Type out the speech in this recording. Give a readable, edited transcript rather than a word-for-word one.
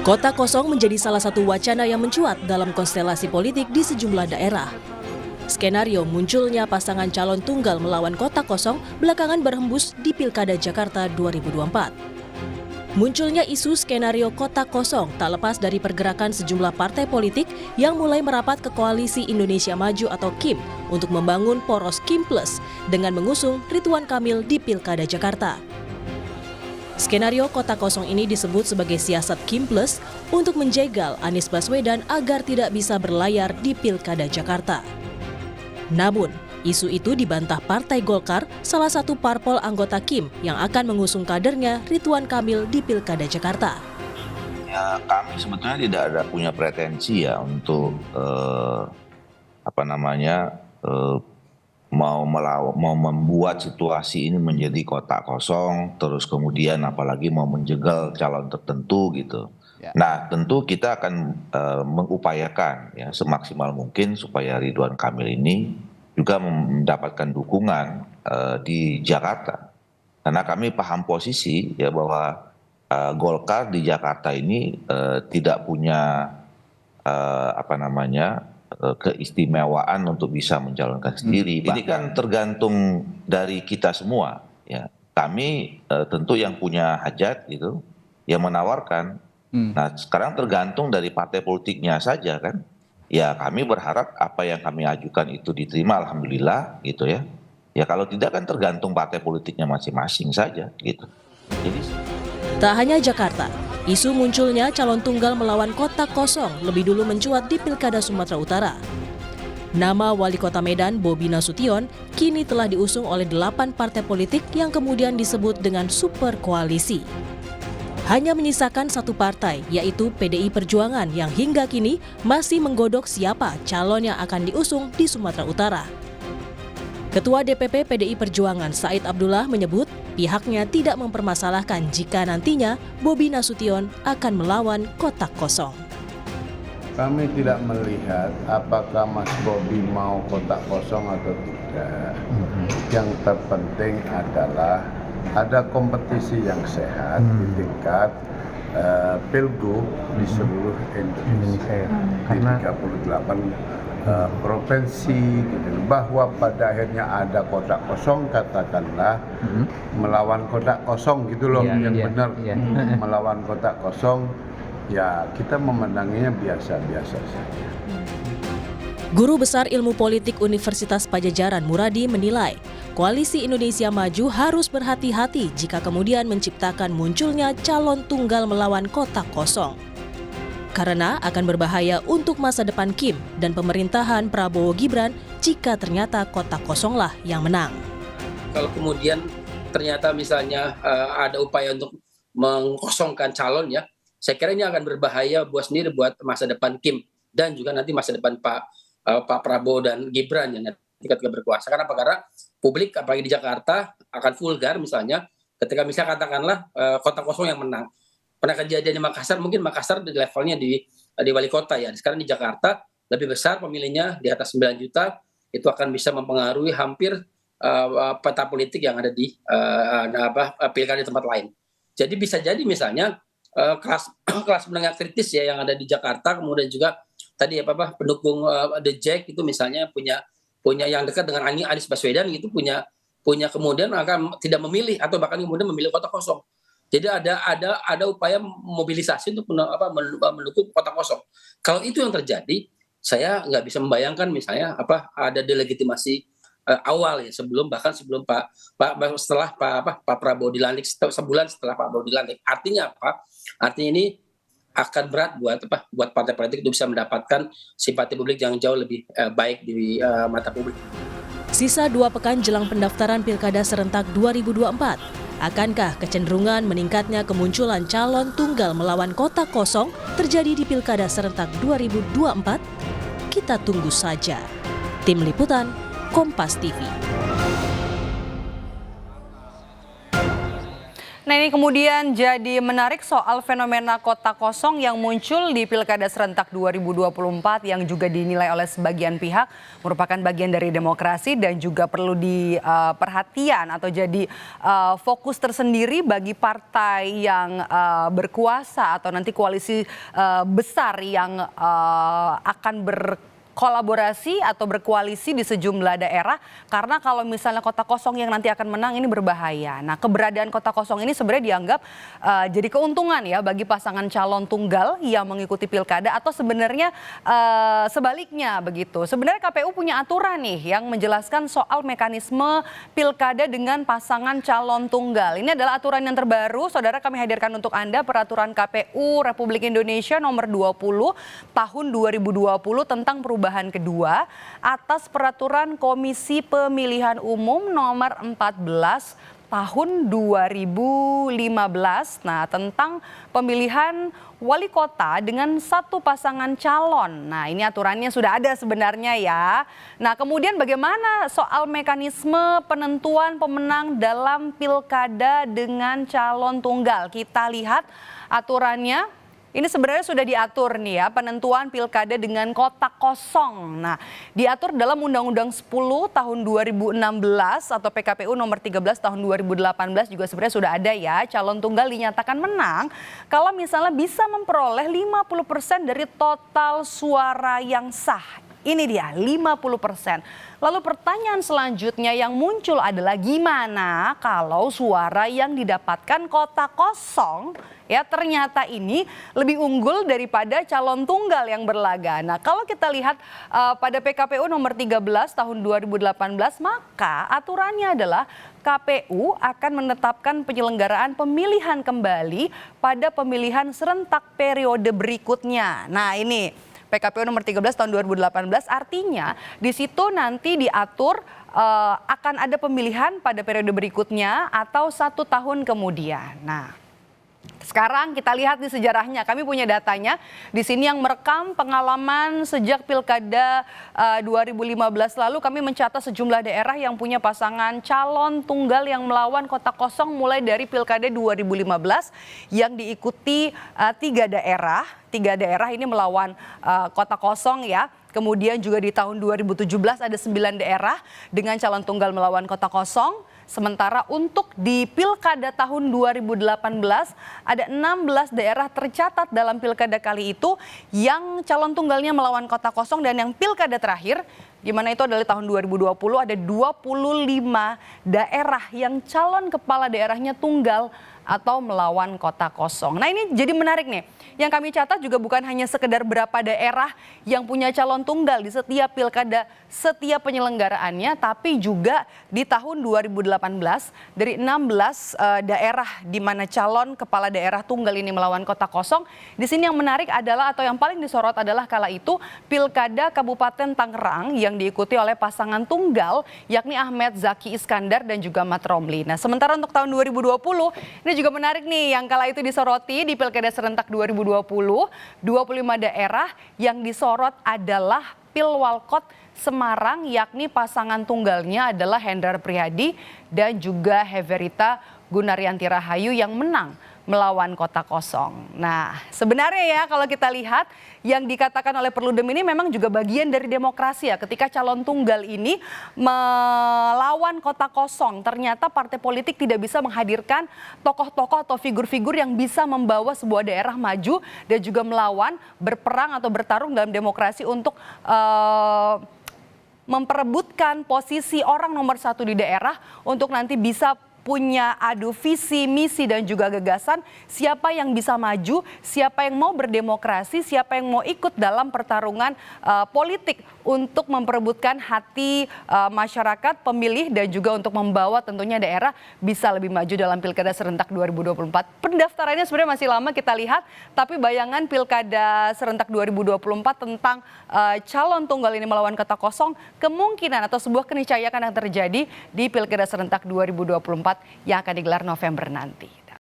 Kota kosong menjadi salah satu wacana yang mencuat dalam konstelasi politik di sejumlah daerah. Skenario munculnya pasangan calon tunggal melawan kota kosong belakangan berhembus di Pilkada Jakarta 2024. Munculnya isu skenario kota kosong tak lepas dari pergerakan sejumlah partai politik yang mulai merapat ke Koalisi Indonesia Maju atau KIM untuk membangun poros KIM Plus dengan mengusung Ridwan Kamil di Pilkada Jakarta. Skenario kota kosong ini disebut sebagai siasat KIM Plus untuk menjegal Anies Baswedan agar tidak bisa berlayar di Pilkada Jakarta. Namun, isu itu dibantah Partai Golkar, salah satu parpol anggota KIM yang akan mengusung kadernya Ridwan Kamil di Pilkada Jakarta. Ya, kami sebetulnya tidak ada punya pretensi ya untuk mau membuat situasi ini menjadi kotak kosong, terus kemudian apalagi mau menjegal calon tertentu gitu. Ya. Nah, tentu kita akan mengupayakan ya semaksimal mungkin supaya Ridwan Kamil ini juga mendapatkan dukungan di Jakarta. Karena kami paham posisi ya bahwa Golkar di Jakarta ini tidak punya keistimewaan untuk bisa mencalonkan sendiri. Ini kan tergantung dari kita semua. Ya, kami tentu yang punya hajat gitu, yang menawarkan. Nah, sekarang tergantung dari partai politiknya saja kan. Ya, kami berharap apa yang kami ajukan itu diterima, alhamdulillah gitu ya. Ya kalau tidak kan tergantung partai politiknya masing-masing saja gitu. Jadi tak hanya Jakarta, isu munculnya calon tunggal melawan kota kosong lebih dulu mencuat di Pilkada Sumatera Utara. Nama Wali Kota Medan, Bobi Nasution, kini telah diusung oleh 8 partai politik yang kemudian disebut dengan super koalisi. Hanya menyisakan satu partai, yaitu PDI Perjuangan yang hingga kini masih menggodok siapa calon yang akan diusung di Sumatera Utara. Ketua DPP PDI Perjuangan Said Abdullah menyebut pihaknya tidak mempermasalahkan jika nantinya Bobi Nasution akan melawan kotak kosong. Kami tidak melihat apakah Mas Bobi mau kotak kosong atau tidak. Yang terpenting adalah ada kompetisi yang sehat di tingkat Pilgub di seluruh Indonesia. Di 38 provinsi gitu. Bahwa pada akhirnya ada kotak kosong, katakanlah melawan kotak kosong gitu loh, benar. Melawan kotak kosong, ya kita memenanginya biasa-biasa saja. Guru Besar Ilmu Politik Universitas Padjadjaran Muradi menilai, Koalisi Indonesia Maju harus berhati-hati jika kemudian menciptakan munculnya calon tunggal melawan kotak kosong. Karena akan berbahaya untuk masa depan KIM dan pemerintahan Prabowo Gibran jika ternyata kotak kosonglah yang menang. Kalau kemudian ternyata misalnya ada upaya untuk mengkosongkan calon ya, saya kira ini akan berbahaya buat masa depan KIM dan juga nanti masa depan Pak Prabowo dan Gibran yang nanti ketika berkuasa. Karena publik apalagi di Jakarta akan vulgar misalnya ketika misalnya katakanlah kota kosong yang menang. Pernah kejadian di Makassar, mungkin Makassar di levelnya di wali kota ya. Sekarang di Jakarta lebih besar pemilihnya di atas 9 juta, itu akan bisa mempengaruhi hampir peta politik yang ada di pilkada di tempat lain. Jadi bisa jadi misalnya kelas menengah kritis ya yang ada di Jakarta, kemudian juga tadi pendukung The Jack itu misalnya punya yang dekat dengan Anies Baswedan gitu punya kemudian akan tidak memilih atau bahkan kemudian memilih kota kosong. Jadi ada upaya mobilisasi untuk mendukung kota kosong. Kalau itu yang terjadi, saya nggak bisa membayangkan misalnya ada delegitimasi awal ya sebelum setelah Pak Prabowo dilantik, sebulan setelah Pak Prabowo dilantik. Artinya apa? Artinya ini akan berat buat partai politik itu bisa mendapatkan simpati publik yang jauh lebih baik di mata publik. Sisa 2 pekan jelang pendaftaran Pilkada serentak 2024. Akankah kecenderungan meningkatnya kemunculan calon tunggal melawan kota kosong terjadi di Pilkada serentak 2024? Kita tunggu saja. Tim Liputan, Kompas TV. Nah, ini kemudian jadi menarik soal fenomena kota kosong yang muncul di Pilkada Serentak 2024 yang juga dinilai oleh sebagian pihak merupakan bagian dari demokrasi dan juga perlu diperhatian atau jadi fokus tersendiri bagi partai yang berkuasa atau nanti koalisi besar yang akan berkolaborasi atau berkoalisi di sejumlah daerah, karena kalau misalnya kota kosong yang nanti akan menang ini berbahaya. Nah, keberadaan kota kosong ini sebenarnya dianggap jadi keuntungan ya bagi pasangan calon tunggal yang mengikuti pilkada, atau sebenarnya sebaliknya begitu. Sebenarnya KPU punya aturan nih yang menjelaskan soal mekanisme pilkada dengan pasangan calon tunggal. Ini adalah aturan yang terbaru, saudara, kami hadirkan untuk Anda, Peraturan KPU Republik Indonesia nomor 20 tahun 2020 tentang perubahan kedua atas Peraturan Komisi Pemilihan Umum nomor 14 tahun 2015. Nah, tentang pemilihan wali kota dengan satu pasangan calon. Nah, ini aturannya sudah ada sebenarnya ya. Nah, kemudian bagaimana soal mekanisme penentuan pemenang dalam pilkada dengan calon tunggal? Kita lihat aturannya. Ini sebenarnya sudah diatur nih ya, penentuan pilkada dengan kota kosong. Nah, diatur dalam Undang-Undang 10 tahun 2016 atau PKPU nomor 13 tahun 2018 juga sebenarnya sudah ada ya. Calon tunggal dinyatakan menang kalau misalnya bisa memperoleh 50% dari total suara yang sah. Ini dia 50%. Lalu pertanyaan selanjutnya yang muncul adalah gimana kalau suara yang didapatkan kota kosong ya ternyata ini lebih unggul daripada calon tunggal yang berlaga. Nah, kalau kita lihat pada PKPU nomor 13 tahun 2018, maka aturannya adalah KPU akan menetapkan penyelenggaraan pemilihan kembali pada pemilihan serentak periode berikutnya. Nah, ini PKPU nomor 13 tahun 2018 artinya di situ nanti diatur akan ada pemilihan pada periode berikutnya atau 1 tahun kemudian. Nah, sekarang kita lihat di sejarahnya, kami punya datanya di sini yang merekam pengalaman sejak Pilkada 2015 lalu. Kami mencatat sejumlah daerah yang punya pasangan calon tunggal yang melawan kota kosong mulai dari Pilkada 2015 yang diikuti 3 daerah. 3 daerah ini melawan kota kosong ya. Kemudian juga di tahun 2017 ada 9 daerah dengan calon tunggal melawan kota kosong. Sementara untuk di Pilkada tahun 2018 ada 16 daerah tercatat dalam Pilkada kali itu yang calon tunggalnya melawan kota kosong, dan yang Pilkada terakhir di mana itu adalah tahun 2020 ada 25 daerah yang calon kepala daerahnya tunggal atau melawan kota kosong. Nah, ini jadi menarik nih. Yang kami catat juga bukan hanya sekedar berapa daerah yang punya calon tunggal di setiap pilkada, setiap penyelenggaraannya, tapi juga di tahun 2018 dari 16 daerah di mana calon kepala daerah tunggal ini melawan kota kosong. Di sini yang menarik adalah atau yang paling disorot adalah kala itu Pilkada Kabupaten Tangerang yang diikuti oleh pasangan tunggal yakni Ahmed Zaki Iskandar dan juga Mat Romli. Nah, sementara untuk tahun 2020 ini juga menarik nih, yang kala itu disoroti di Pilkada Serentak 2020, 25 daerah yang disorot adalah Pilwalkot Semarang, yakni pasangan tunggalnya adalah Hendrar Prihadi dan juga Heverita Gunaryanti Rahayu yang menang melawan kota kosong. Nah, sebenarnya ya kalau kita lihat yang dikatakan oleh Perludem ini memang juga bagian dari demokrasi ya. Ketika calon tunggal ini melawan kota kosong, ternyata partai politik tidak bisa menghadirkan tokoh-tokoh atau figur-figur yang bisa membawa sebuah daerah maju dan juga melawan, berperang atau bertarung dalam demokrasi untuk memperebutkan posisi orang nomor 1 di daerah untuk nanti bisa punya adu visi, misi dan juga gagasan siapa yang bisa maju, siapa yang mau berdemokrasi, siapa yang mau ikut dalam pertarungan politik untuk memperebutkan hati masyarakat, pemilih dan juga untuk membawa tentunya daerah bisa lebih maju dalam Pilkada Serentak 2024. Pendaftarannya sebenarnya masih lama kita lihat, tapi bayangan Pilkada Serentak 2024 tentang calon tunggal ini melawan kota kosong kemungkinan atau sebuah keniscayaan yang terjadi di Pilkada Serentak 2024 yang akan digelar November nanti.